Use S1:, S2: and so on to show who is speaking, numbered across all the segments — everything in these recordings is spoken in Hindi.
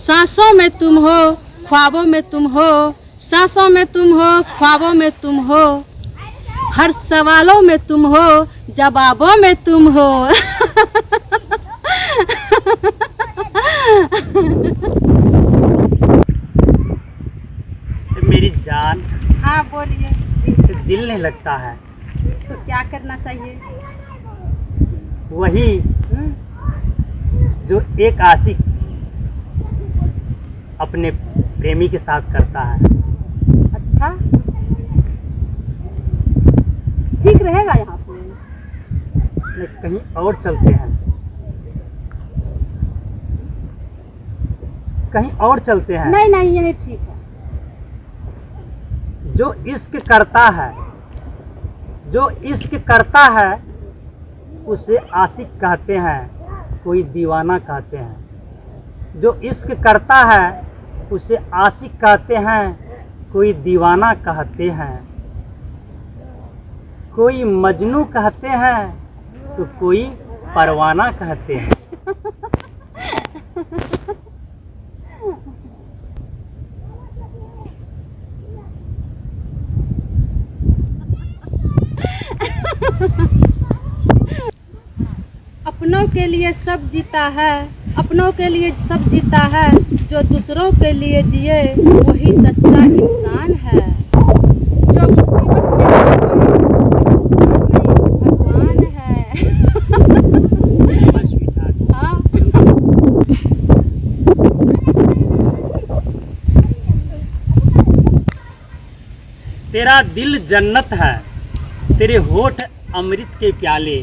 S1: सांसों में तुम हो, ख्वाबों में तुम हो, सांसों में तुम हो, ख्वाबों में तुम हो, हर सवालों में तुम हो, जवाबों में तुम हो।
S2: मेरी जान।
S1: हाँ बोलिए।
S2: दिल नहीं लगता है
S1: तो क्या करना चाहिए?
S2: वही जो एक आशिक अपने प्रेमी के साथ करता है।
S1: अच्छा, ठीक रहेगा यहाँ पे?
S2: नहीं, कहीं और चलते हैं, कहीं और चलते हैं।
S1: नहीं नहीं, यही ठीक है।
S2: जो इश्क करता है, जो इश्क करता है उसे आशिक कहते हैं, कोई दीवाना कहते हैं। जो इश्क करता है उसे आशिक कहते हैं, कोई दीवाना कहते हैं। कोई मजनू कहते हैं तो कोई परवाना कहते हैं।
S1: अपनों के लिए सब जीता है, अपनों के लिए सब जीता है, जो दूसरों के लिए जिए वही सच्चा इंसान है। जो मुसीबत में ना पड़े वो इंसान नहीं, वो भगवान है। हाँ।
S2: तेरा दिल जन्नत है, तेरे होठ अमृत के प्याले।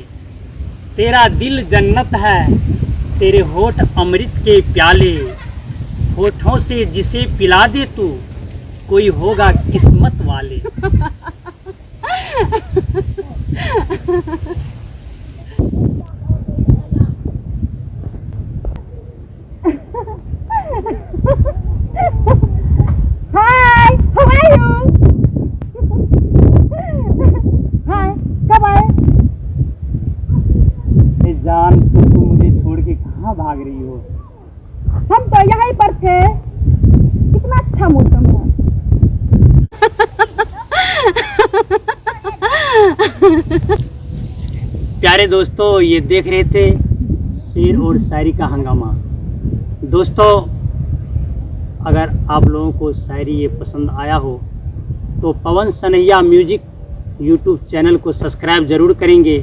S2: तेरा दिल जन्नत है, तेरे होठ अमृत के प्याले। होठों से जिसे पिला दे तू, कोई होगा किस्मत वाले।
S1: हाय, हाउ आर यू? हाय, कब आए?
S2: जान, तुम मुझे छोड़ के कहाँ भाग रही हो?
S1: हम तो यहीं पर थे। कितना अच्छा मौसम है।
S2: प्यारे दोस्तों, ये देख रहे थे शेर और शायरी का हंगामा। दोस्तों, अगर आप लोगों को शायरी ये पसंद आया हो तो पवन सनैया म्यूजिक यूट्यूब चैनल को सब्सक्राइब ज़रूर करेंगे,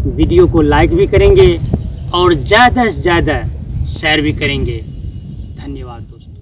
S2: वीडियो को लाइक भी करेंगे और ज़्यादा से ज़्यादा शेयर भी करेंगे। धन्यवाद दोस्तों।